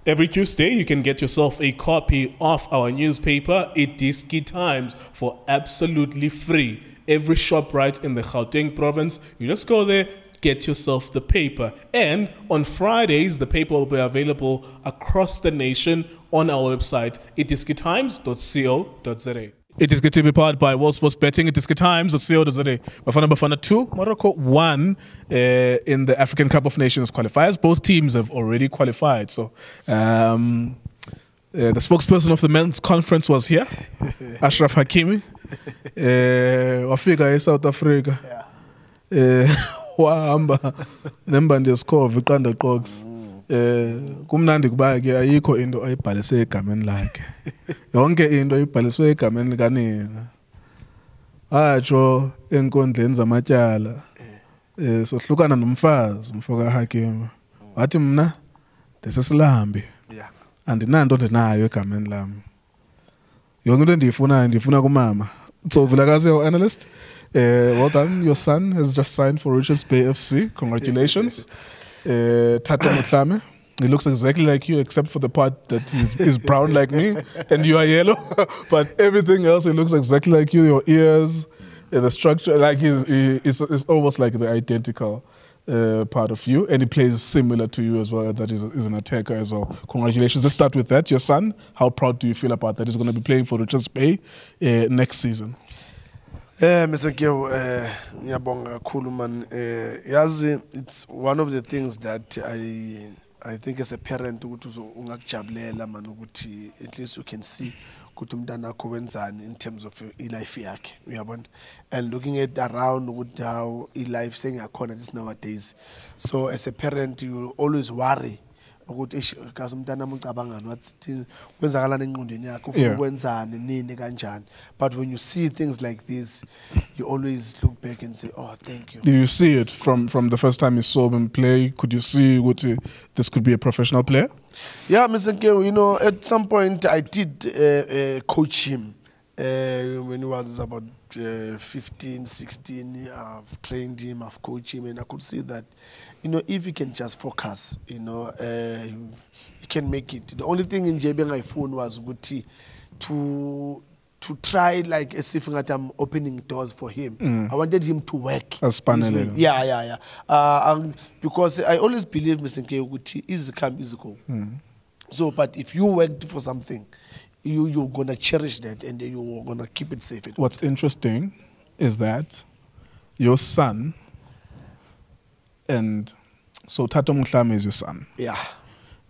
Every Tuesday, you can get yourself a copy of our newspaper, iDiskiTV, for absolutely free. Every shop right in the Gauteng province, you just go there, get yourself the paper. And on Fridays, the paper will be available across the nation on our website, iDiskiTimes.co.za. iDiskiTV powered by World Sports Betting. iDiskiTimes.co.za. Bafana Bafana 2, Morocco 1 in the African Cup of Nations qualifiers. Both teams have already qualified. So the spokesperson of the men's conference was here, Ashraf Hakimi. Wafika South Africa. Wahamba nembandi yeskhova iqanda qox. Kumnandi kuba ke ayikho into ayibhalise egameni lakhe. Yonke into ayibhaliswe egameni likanina. Atsho enkondleni zamatyala. Sohlukana nomfazi umfoka Hakimi. Wathi mina desesilambi. Andinanto ndinayo egameni lami. Yonke into ndifuna kumama. Tso Vilakazi, our analyst. Well done. Your son has just signed for Richards Bay FC. Congratulations. Tata Mutlame. He looks exactly like you, except for the part that he's brown like me, and you are yellow. But everything else, he looks exactly like you. Your ears, the structure, like it's almost like the identical part of you, and he plays similar to you as well. That is an attacker as well. Congratulations. Let's start with that. Your son, how proud do you feel about that? He's going to be playing for Richards Bay next season. Mr. Kyo, ngiyabonga kakhulu man. Yazi, it's one of the things that I think as a parent ukuthi ungakujabulela man ukuthi at least you can see ukuthi umntana wakho wenzani in terms of life yakhe, uyabona, and looking at around ukuthi how life sengakhona this nowadays. So as a parent you always worry ukuthi kaze umntana ucabangani wathi kwenzakalana engqondweni yakhe ufuna ukwenzani nini kanjani. But when you see things like this, you always look back and say, oh, thank you. Did you see it from the first time you saw him play? Could you see what this could be a professional player? Yeah, Mr. Kew, you know, at some point I did coach him when he was about 15, 16. I've trained him, I've coached him, and I could see that, you know, if he can just focus, you know, he can make it. The only thing in JB phone was good to try like as if I'm opening doors for him. I wanted him to work. As panel. Yeah. Because I always believe, Mr. K, easy come, easy go. So, but if you worked for something, you're gonna cherish that, and then you're gonna keep it safe. What's interesting is that your son, and so Tato Mutlame is your son. Yeah.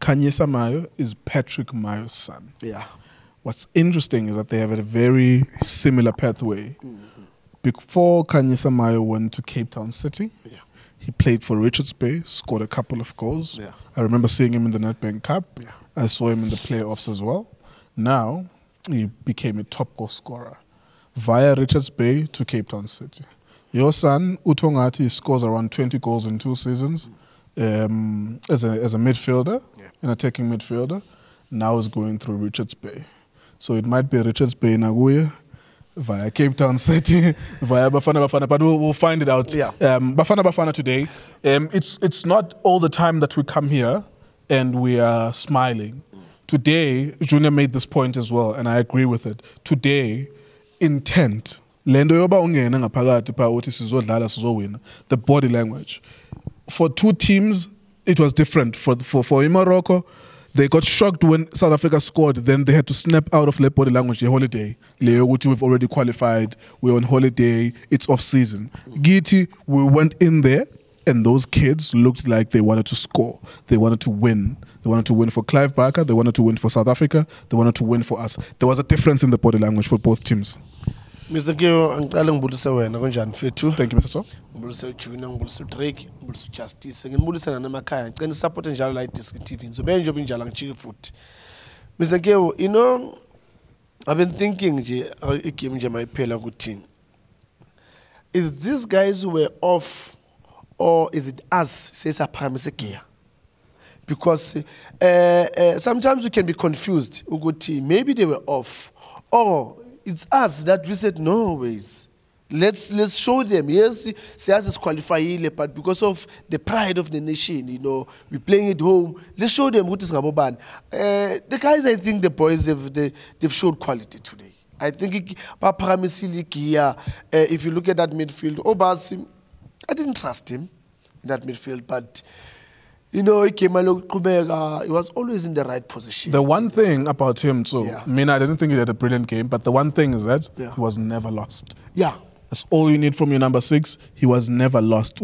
Kanyisa Mayo is Patrick Mayo's son. Yeah. What's interesting is that they have a very similar pathway. Before Kanyisa Mayo went to Cape Town City, he played for Richards Bay, scored a couple of goals. I remember seeing him in the Nedbank Cup. I saw him in the playoffs as well. Now, he became a top goal scorer via Richards Bay to Cape Town City. Your son, Utongati, scores around 20 goals in 2 seasons as a midfielder, an attacking midfielder. Now is going through Richards Bay. So it might be Richards Bay Naguya via Cape Town City, via Bafana Bafana, but we'll find it out. Bafana Bafana today, it's not all the time that we come here and we are smiling. Today, Junior made this point as well, and I agree with it. Today, intent, the body language. For 2 teams, it was different. For Morocco, they got shocked when South Africa scored. Then they had to snap out of their body language. The holiday, we've already qualified. We're on holiday. It's off season. Giti, we went in there, and those kids looked like they wanted to score. They wanted to win. They wanted to win for Clive Barker. They wanted to win for South Africa. They wanted to win for us. There was a difference in the body language for both teams. Mr. Kyo, ngicela ngibulise wena kanjani mfethu. Thank you, Mr. So. Ngibulise Junior, ngibulise Drake, ngibulise Justice. Ngibulise namakhaya. Ngicela support njalo la iDiskiTV. Ngizobe nje njalo ngichike futhi. Mr. Kyo, you know, I've been thinking nje igame nje mayiphela kuthini. Is these guys who were off, or is it us sesaphakamisa gear? Because sometimes we can be confused. Maybe they were off, or it's us that we said no ways. Let's show them. Yes, Sias is qualified, but because of the pride of the nation, you know, we're playing at home. Let's show them what is Ngaboban. The guys, I think the boys they've showed quality today. I think if you look at that midfield, Obasi, I didn't trust him in that midfield, but you know, he was always in the right position. The one thing about him, too, I mean, I didn't think he had a brilliant game, but the one thing is that he was never lost. Yeah. That's all you need from your number 6. He was never lost.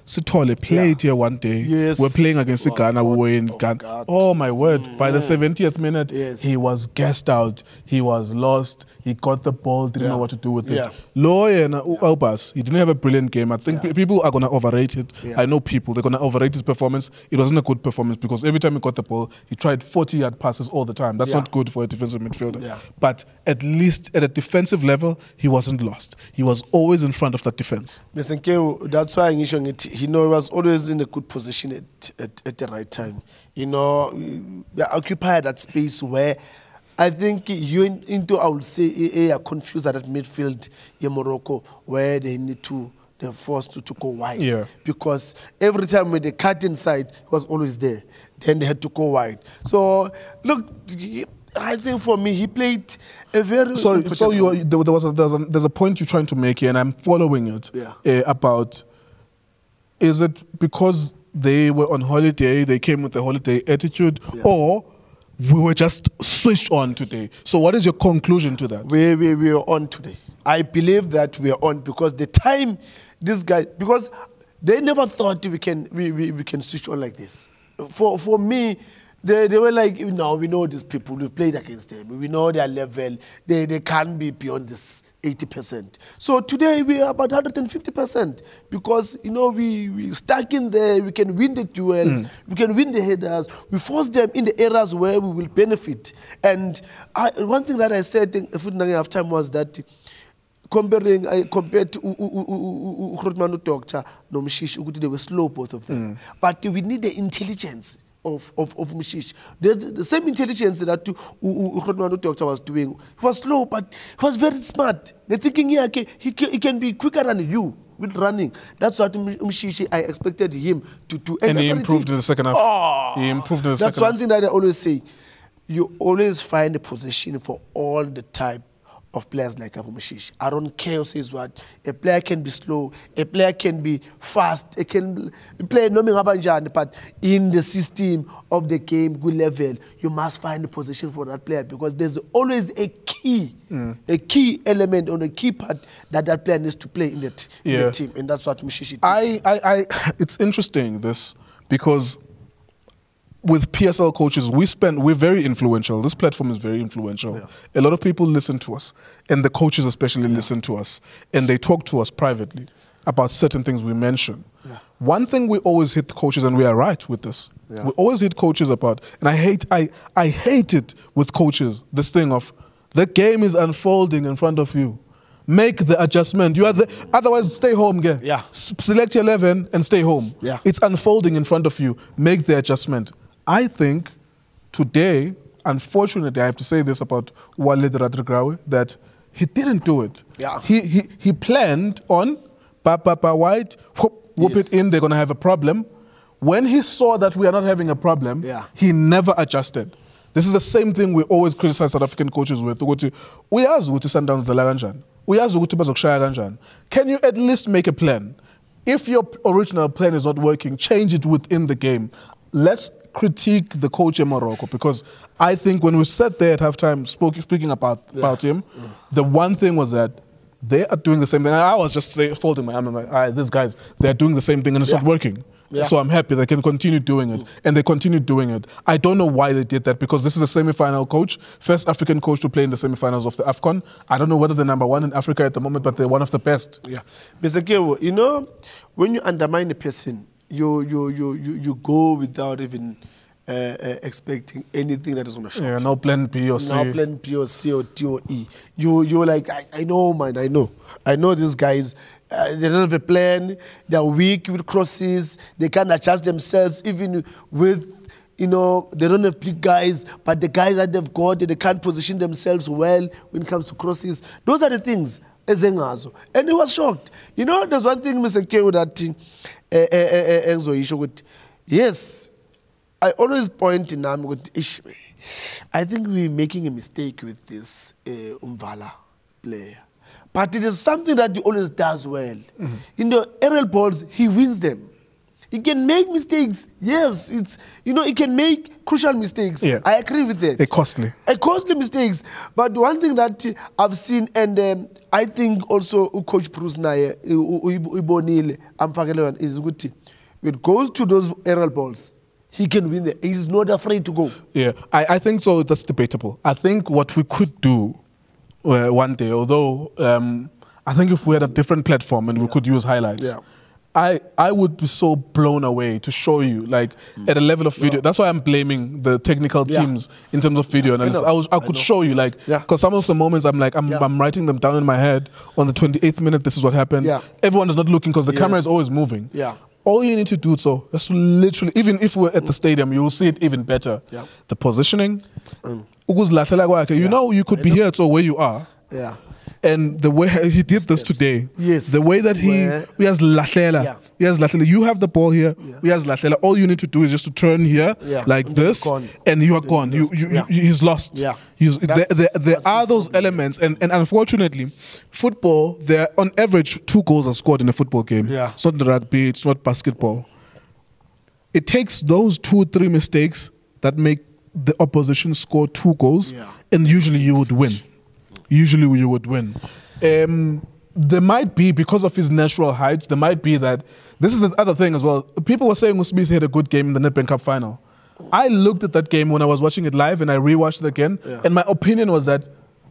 Sitole played here one day. Yes. We're playing against Ghana. We were in Ghana. Oh, my word. By the 70th minute, he was gassed out. He was lost. He got the ball, didn't know what to do with it. Loy and Obas, he didn't have a brilliant game. I think people are going to overrate it. I know people. They're going to overrate his performance. It wasn't a good performance because every time he got the ball, he tried 40-yard passes all the time. That's not good for a defensive midfielder. But at least at a defensive level, he wasn't lost. He was always in front of that defense. That's why I'm showing it. He was always in a good position at the right time. You know, we occupied that space where I think I would say, are confused at that midfield in Morocco where they're forced to go wide. Because every time when they cut inside, he was always there. Then they had to go wide. So, look, I think for me, he played a very... So there's a point you're trying to make here, and I'm following it, about, is it because they were on holiday, they came with a holiday attitude, or we were just switched on today? So what is your conclusion to that? We are on today. I believe that we are on because the time this guy... Because they never thought we can switch on like this. For me... They were like, no, we know these people, we've played against them, we know their level, they can't be beyond this 80%. So today we are about 150% because, you know, we stuck in there, we can win the duels, we can win the headers, we force them in the areas where we will benefit. And one thing that I said in half time was that I compared to Grootman Doctor, no Mshish, they were slow, both of them. But we need the intelligence of Mshish. The same intelligence that Grootman Doctor was doing. He was slow, but he was very smart. They're thinking, yeah, he can be quicker than you with running. That's what Mshish, I expected him to do. And he improved in the second half. He improved in the second half. That's one thing that I always say. You always find a position for all the type of players like Abu Mshish. I don't care who says what. A player can be slow, a player can be fast, it can play no matter, but in the system of the game, good level, you must find a position for that player because there's always a key element or a key part that player needs to play in the team, and that's what Mshish did. It's interesting this because with PSL coaches, we're very influential. This platform is very influential. A lot of people listen to us, and the coaches especially listen to us, and they talk to us privately about certain things we mention. One thing we always hit coaches, and we are right with this, we always hit coaches about, and I hate it with coaches, this thing of, the game is unfolding in front of you. Make the adjustment. Otherwise, stay home. Select your 11 and stay home. It's unfolding in front of you. Make the adjustment. I think today, unfortunately, I have to say this about Walid Radrigrawe, that he didn't do it. He planned on wide, whoop it in, they're going to have a problem. When he saw that we are not having a problem, he never adjusted. This is the same thing we always criticize South African coaches with. Uyazi ukuthi Sundowns dlala kanjani. Uyazi ukuthi bazokushaya kanjani. Can you at least make a plan? If your original plan is not working, change it within the game. Let's critique the coach in Morocco because I think when we sat there at halftime speaking about him, the one thing was that they are doing the same thing. I was just folding my arm and like, these guys, they're doing the same thing and it's not working. So I'm happy they can continue doing it. And they continue doing it. I don't know why they did that because this is a semi-final coach, first African coach to play in the semi-finals of the AFCON. I don't know whether they're number one in Africa at the moment, but they're one of the best. Mr. Kewo, you know, when you undermine a person, you go without even expecting anything that is going to show. No plan B or C. No plan B or C or D or E. You're like, I know, man, I know these guys. They don't have a plan. They're weak with crosses. They can't adjust themselves even with, you know, they don't have big guys, but the guys that they've got, they can't position themselves well when it comes to crosses. Those are the things. ezengazo. And he was shocked. You know, there's one thing, Mr. K, that yes, I always point in I think we're making a mistake with this Umvala player. But it is something that he always does well. In the aerial balls, he wins them. He can make mistakes. Yes, he can make crucial mistakes. Yeah. I agree with that. Costly mistakes. But one thing that I've seen, and I think also Coach Bruce Naye, is good. When it goes to those aerial balls, he can win them. He's not afraid to go. Yeah, I think so. That's debatable. I think what we could do one day, although I think if we had a different platform and we could use highlights, I would be so blown away to show you, like, at a level of video. That's why I'm blaming the technical teams in terms of video analysis. I could show you, like, because some of the moments I'm writing them down in my head. On the 28th minute, this is what happened. Everyone is not looking because the camera is always moving. All you need to do is to literally, even if we're at the stadium, you will see it even better. The positioning. You know, you could be here, so where you are. And the way he did this today, the way that he has Lahlela, you have the ball here, he has Lahlela. All you need to do is just to turn here like this, and you are gone. He's lost. There are those elements, and unfortunately, football, there on average 2 goals are scored in a football game. It's not the rugby, it's not basketball. It takes those 2 or 3 mistakes that make the opposition score 2 goals, and usually you would win. There might be, because of his natural height, there might be that, this is the other thing as well. People were saying Usbisi had a good game in the Nedbank Cup final. I looked at that game when I was watching it live and I rewatched it again, and my opinion was that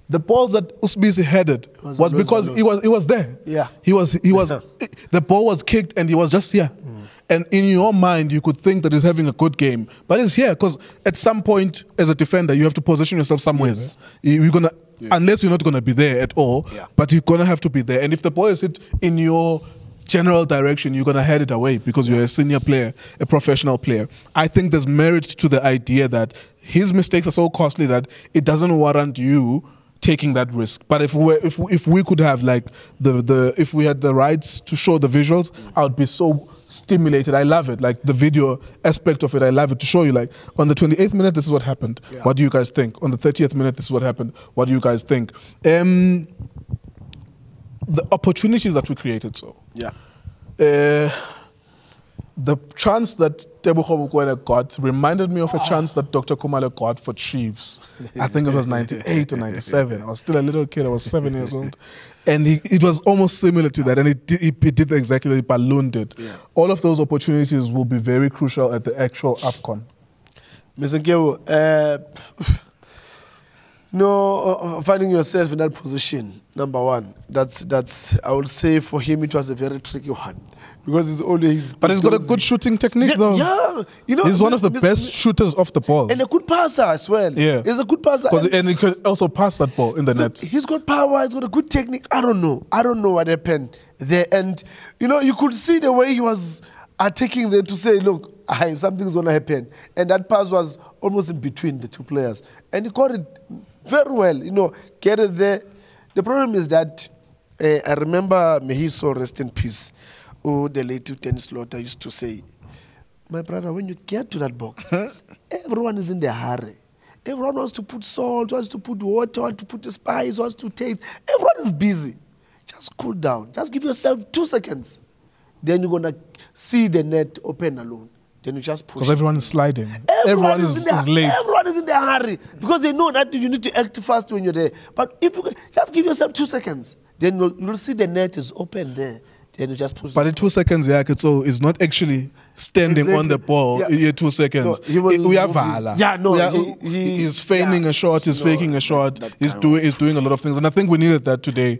the balls that Usbisi headed was because he was there. He was the ball was kicked and he was just here. And in your mind, you could think that he's having a good game. But he's here because at some point, as a defender, you have to position yourself somewhere. You're gonna, unless you're not going to be there at all, but you're going to have to be there. And if the ball is hit in your general direction, you're going to head it away because you're a senior player, a professional player. I think there's merit to the idea that his mistakes are so costly that it doesn't warrant you taking that risk. But if we could have, like, if we had the rights to show the visuals, I would be so stimulated. I love it, like the video aspect of it. I love it to show you, like, on the 28th minute, this is what happened. What do you guys think? On the 30th minute, this is what happened. What do you guys think? The opportunities that we created, the chance that Tebogo Mokoena got reminded me of a chance that Dr. Kumalo got for Chiefs. I think it was 98 or 97. I was still a little kid. I was 7 years old. And it was almost similar to that. And it did exactly what Balloon did. All of those opportunities will be very crucial at the actual AFCON. Mr. Geo, finding yourself in that position, number one, that's I would say for him it was a very tricky one. Because he's always... But he's got a good shooting technique, though. You know, he's one of the best shooters off the ball. And a good passer as well. He's a good passer. And he could also pass that ball in the net. He's got power, he's got a good technique. I don't know what happened there. And, you know, you could see the way he was attacking there to say, look, something's going to happen. And that pass was almost in between the 2 players. And he caught it very well, you know, get it there. The problem is that, I remember, may he so rest in peace, the late Dennis Slaughter used to say, my brother, when you get to that box, everyone is in their hurry. Everyone wants to put salt, wants to put water, wants to put the spice, wants to taste. Everyone is busy. Just cool down. Just give yourself 2 seconds. Then you're going to see the net open alone. Then you just push. Because everyone is sliding. Everyone is late. Everyone is in their hurry. Because they know that you need to act fast when you're there. But if you just give yourself 2 seconds, then you'll see the net is open there. Then you just push. But in 2 seconds, it's not actually standing on the ball in 2 seconds. He's feigning a shot, he's faking a shot, he's doing a lot of things. And I think we needed that today.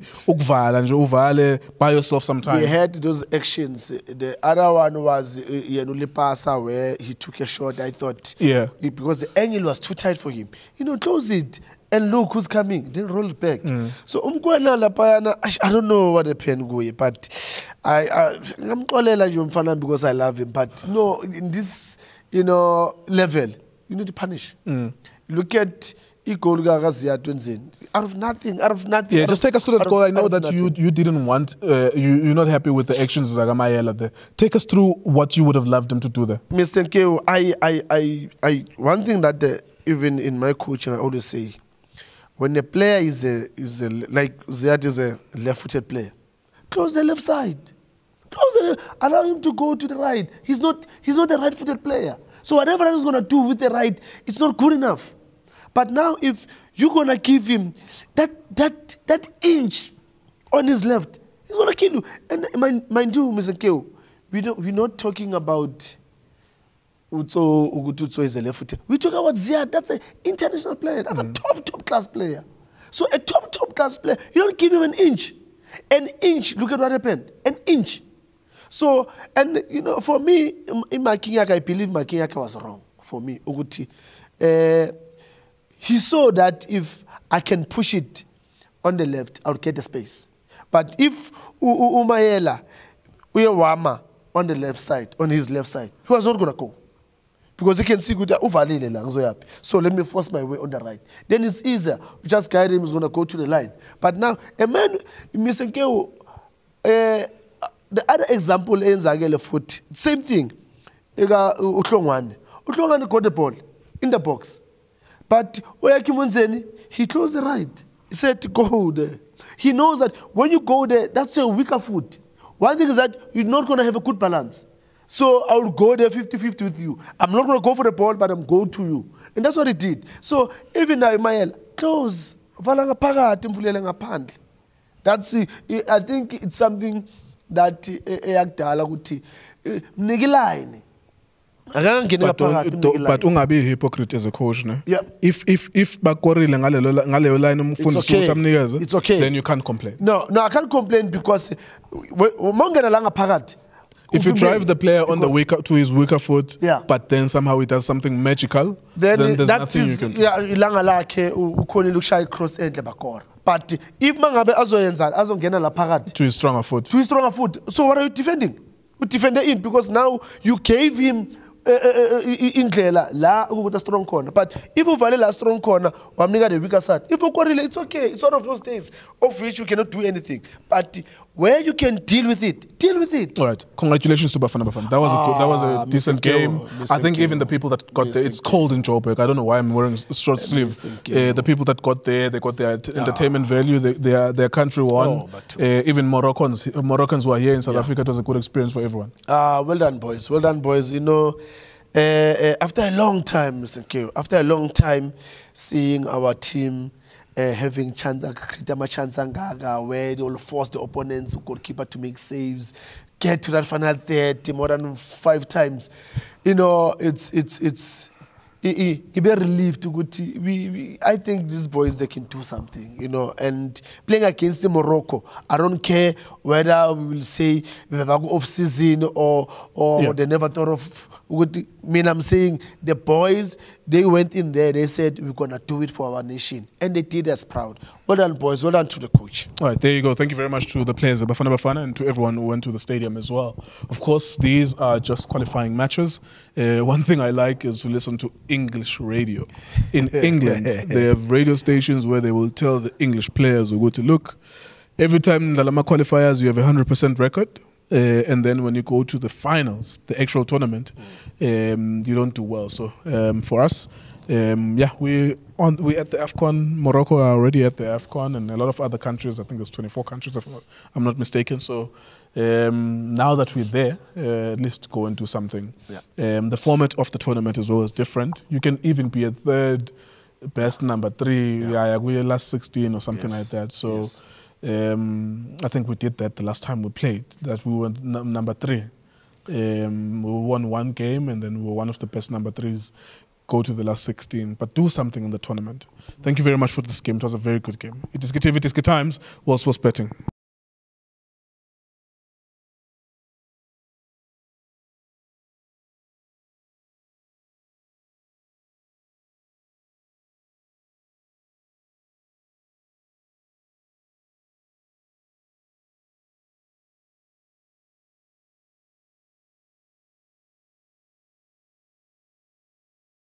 By yourself sometime. We had those actions. The other one was Yanulipasa, where he took a shot, I thought. Because the angle was too tight for him. You know, close it. And look who's coming, then roll it back. So I don't know what happened, but I'm calling you because I love him. But no, in this level, You need to punish. Look at goal out of nothing. Yeah, just take us to that goal. I know that you didn't want, you're not happy with the actions of Zagamayela there. Take us through what you would have loved him to do there. Mr. Nkeo, one thing that even in my coaching I always say, when a player is like Ziad is a left-footed player, close the left side. Allow him to go to the right. He's not a right-footed player. So whatever he's going to do with the right, it's not good enough. But now if you're going to give him that inch on his left, he's going to kill you. And mind you, Mr. Nkeo, we're not talking about Utso is a left-footed. We're talking about Ziad. That's an international player. That's a top-class player. So a top-class player, you don't give him an inch. An inch, look at what happened. An inch. So, and you know, for me, in Makinyaka, I believe Makinyaka was wrong. For me, Uguti. He saw that if I can push it on the left, I'll get the space. But if Umayela, Uyawama on the left side, on his left side, he was not going to go. Because he can see good. So let me force my way on the right. Then it's easier. We just guide him, he's going to go to the line. But now, a man, Mr. Nkeo, the other example is Zagele foot. Same thing. Utlongwane got the ball in the box. But he closed the right. He said, go there. He knows that when you go there, that's a weaker foot. One thing is that you're not going to have a good balance. So I'll go there 50-50 with you. I'm not going to go for the ball, but I'm going to you. And that's what he did. So even now, Imayel, close. That's it. I think it's something that but ungabe hypocrite as a coach, no? Yeah. If bakorile ngaleyo line umfundisi uthi amnikeze, it's okay. Then you can't complain. No, I can't complain because if you drive the player on the weaker to his weaker foot, yeah, but then somehow he does something magical, then there's nothing you can do. But if Mangabe azongena la phakathi to his stronger foot. So what are you defending? You defend it in because now you gave him indlela la ukuta strong corner. But if you value la strong corner, wamnika the weaker side. If you quarrel, it's okay. It's one of those days of which you cannot do anything. But where you can deal with it, deal with it. All right. Congratulations to Bafana Bafana. That was a decent game. I think even the people that got there, it's cold in Joburg. I don't know why I'm wearing short sleeves. The people that got there, they got their entertainment value. Their country won. Even Moroccans who are here in South Africa, it was a good experience for everyone. Well done, boys. Well done, boys. You know, after a long time, Mr. Nkeo, after a long time seeing our team having chance where they will force the opponent's goalkeeper to make saves, get to that final third more than 5 times. You know, it's be relieved to go to. I think these boys, they can do something, you know. And playing against Morocco, I don't care whether we will say we have an off season or they never thought of. I mean, I'm saying the boys, they went in there, they said, we're going to do it for our nation. And they did us proud. Well done, boys. Well done to the coach. All right, there you go. Thank you very much to the players of Bafana Bafana and to everyone who went to the stadium as well. Of course, these are just qualifying matches. One thing I like is to listen to English radio. In England, they have radio stations where they will tell the English players who go to look. Every time in the Lama qualifiers, you have a 100% record. And then when you go to the finals, the actual tournament, you don't do well. So for us, we at the AFCON. Morocco are already at the AFCON, and a lot of other countries. I think there's 24 countries, if I'm not mistaken. So now that we're there, at least go and do something. Yeah. The format of the tournament is always different. You can even be a third, best number 3, last 16 or something like that. So. Yes. I think we did that the last time we played, that we were number 3. We won 1 game and then we were one of the best number 3s, go to the last 16, but do something in the tournament. Thank you very much for this game. It was a very good game. iDiskiTV, iDiskiTimes, World Sports Betting.